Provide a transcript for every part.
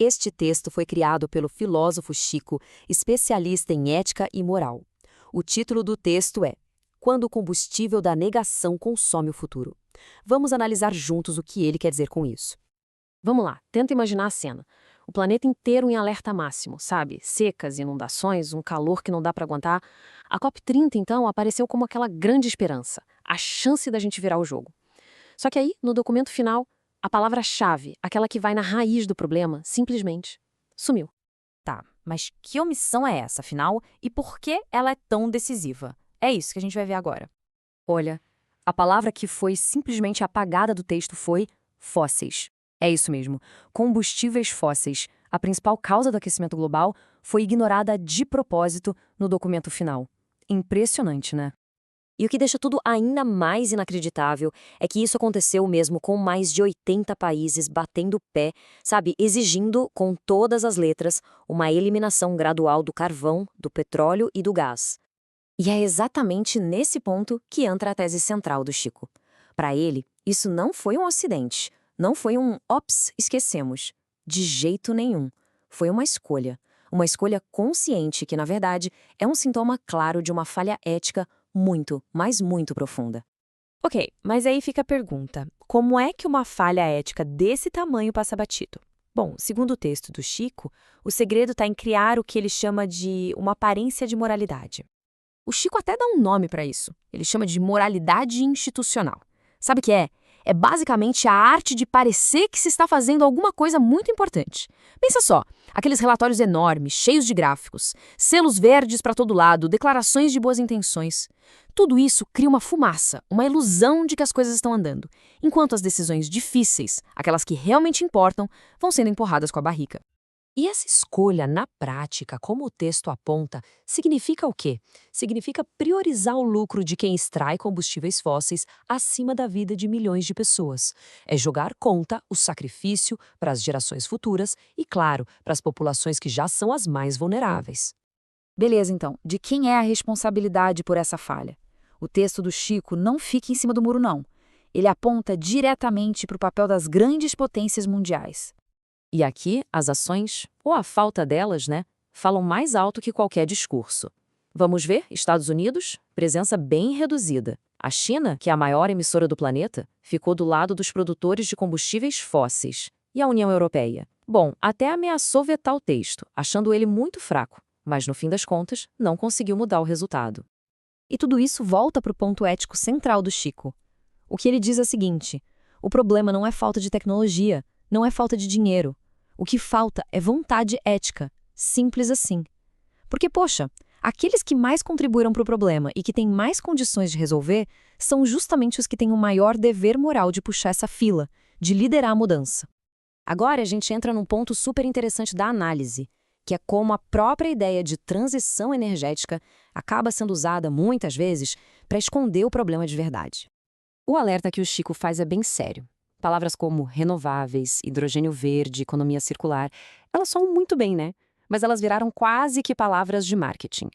Este texto foi criado pelo filósofo Chico, especialista em ética e moral. O título do texto é Quando o combustível da negação consome o futuro. Vamos analisar juntos o que ele quer dizer com isso. Vamos lá, tenta imaginar a cena. O planeta inteiro em alerta máximo, sabe? Secas, inundações, um calor que não dá para aguentar. A COP30, então, apareceu como aquela grande esperança, a chance da gente virar o jogo. Só que aí, no documento final, a palavra-chave, aquela que vai na raiz do problema, simplesmente sumiu. Tá, mas que omissão é essa, afinal, e por que ela é tão decisiva? É isso que a gente vai ver agora. Olha, a palavra que foi simplesmente apagada do texto foi fósseis. É isso mesmo, combustíveis fósseis. A principal causa do aquecimento global foi ignorada de propósito no documento final. Impressionante, né? E o que deixa tudo ainda mais inacreditável é que isso aconteceu mesmo com mais de 80 países batendo o pé, sabe, exigindo, com todas as letras, uma eliminação gradual do carvão, do petróleo e do gás. E é exatamente nesse ponto que entra a tese central do Chico. Para ele, isso não foi um acidente, não foi um ops, esquecemos. De jeito nenhum. Foi uma escolha. Uma escolha consciente que, na verdade, é um sintoma claro de uma falha ética muito, mas muito profunda. Ok, mas aí fica a pergunta: como é que uma falha ética desse tamanho passa batido? Bom, segundo o texto do Chico, o segredo está em criar o que ele chama de uma aparência de moralidade. O Chico até dá um nome para isso. Ele chama de moralidade institucional. Sabe o que é? É basicamente a arte de parecer que se está fazendo alguma coisa muito importante. Pensa só, aqueles relatórios enormes, cheios de gráficos, selos verdes para todo lado, declarações de boas intenções. Tudo isso cria uma fumaça, uma ilusão de que as coisas estão andando, enquanto as decisões difíceis, aquelas que realmente importam, vão sendo empurradas com a barriga. E essa escolha, na prática, como o texto aponta, significa o quê? Significa priorizar o lucro de quem extrai combustíveis fósseis acima da vida de milhões de pessoas. É jogar conta o sacrifício para as gerações futuras e, claro, para as populações que já são as mais vulneráveis. Beleza, então, de quem é a responsabilidade por essa falha? O texto do Chico não fica em cima do muro, não. Ele aponta diretamente para o papel das grandes potências mundiais. E aqui, as ações, ou a falta delas, né, falam mais alto que qualquer discurso. Vamos ver, Estados Unidos, presença bem reduzida. A China, que é a maior emissora do planeta, ficou do lado dos produtores de combustíveis fósseis. E a União Europeia? Bom, até ameaçou vetar o texto, achando ele muito fraco, mas no fim das contas, não conseguiu mudar o resultado. E tudo isso volta para o ponto ético central do Chico. O que ele diz é o seguinte: o problema não é falta de tecnologia, não é falta de dinheiro. O que falta é vontade ética. Simples assim. Porque, poxa, aqueles que mais contribuíram para o problema e que têm mais condições de resolver são justamente os que têm o maior dever moral de puxar essa fila, de liderar a mudança. Agora a gente entra num ponto super interessante da análise, que é como a própria ideia de transição energética acaba sendo usada, muitas vezes, para esconder o problema de verdade. O alerta que o Chico faz é bem sério. Palavras como renováveis, hidrogênio verde, economia circular, elas soam muito bem, né? Mas elas viraram quase que palavras de marketing.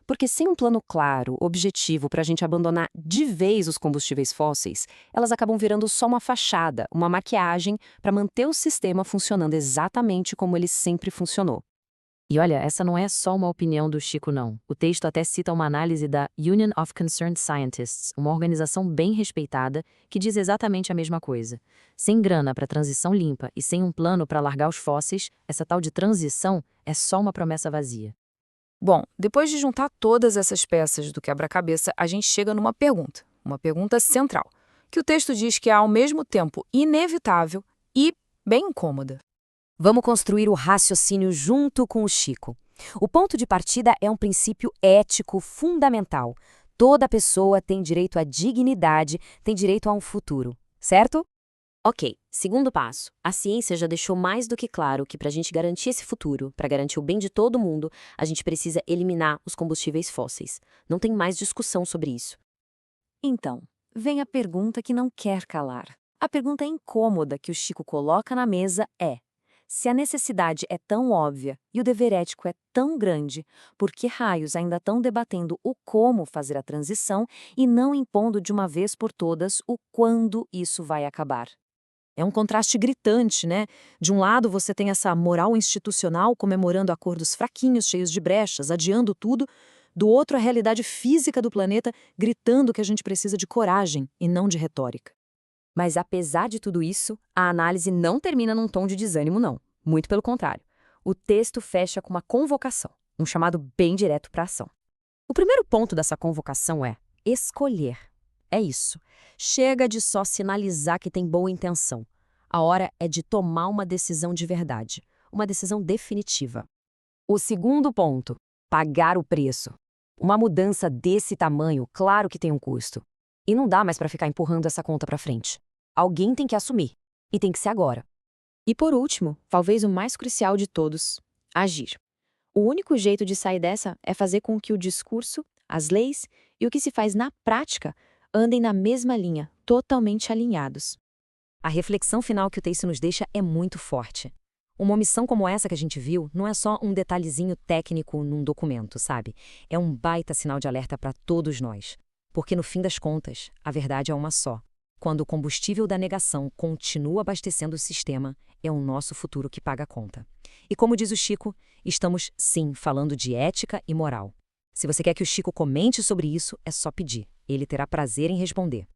Porque sem um plano claro, objetivo para a gente abandonar de vez os combustíveis fósseis, elas acabam virando só uma fachada, uma maquiagem para manter o sistema funcionando exatamente como ele sempre funcionou. E olha, essa não é só uma opinião do Chico, não. O texto até cita uma análise da Union of Concerned Scientists, uma organização bem respeitada, que diz exatamente a mesma coisa. Sem grana para transição limpa e sem um plano para largar os fósseis, essa tal de transição é só uma promessa vazia. Bom, depois de juntar todas essas peças do quebra-cabeça, a gente chega numa uma pergunta central, que o texto diz que é ao mesmo tempo inevitável e bem incômoda. Vamos construir o raciocínio junto com o Chico. O ponto de partida é um princípio ético fundamental. Toda pessoa tem direito à dignidade, tem direito a um futuro, certo? Ok, segundo passo. A ciência já deixou mais do que claro que para a gente garantir esse futuro, para garantir o bem de todo mundo, a gente precisa eliminar os combustíveis fósseis. Não tem mais discussão sobre isso. Então, vem a pergunta que não quer calar. A pergunta incômoda que o Chico coloca na mesa é: se a necessidade é tão óbvia e o dever ético é tão grande, por que raios ainda estão debatendo o como fazer a transição e não impondo de uma vez por todas o quando isso vai acabar? É um contraste gritante, né? De um lado, você tem essa moral institucional comemorando acordos fraquinhos, cheios de brechas, adiando tudo. Do outro, a realidade física do planeta gritando que a gente precisa de coragem e não de retórica. Mas apesar de tudo isso, a análise não termina num tom de desânimo, não. Muito pelo contrário. O texto fecha com uma convocação, um chamado bem direto para a ação. O primeiro ponto dessa convocação é escolher. É isso. Chega de só sinalizar que tem boa intenção. A hora é de tomar uma decisão de verdade, uma decisão definitiva. O segundo ponto, pagar o preço. Uma mudança desse tamanho, claro que tem um custo. E não dá mais para ficar empurrando essa conta para frente. Alguém tem que assumir. E tem que ser agora. E por último, talvez o mais crucial de todos, agir. O único jeito de sair dessa é fazer com que o discurso, as leis e o que se faz na prática andem na mesma linha, totalmente alinhados. A reflexão final que o texto nos deixa é muito forte. Uma omissão como essa que a gente viu não é só um detalhezinho técnico num documento, sabe? É um baita sinal de alerta para todos nós. Porque no fim das contas, a verdade é uma só. Quando o combustível da negação continua abastecendo o sistema, é o nosso futuro que paga a conta. E como diz o Chico, estamos sim falando de ética e moral. Se você quer que o Chico comente sobre isso, é só pedir. Ele terá prazer em responder.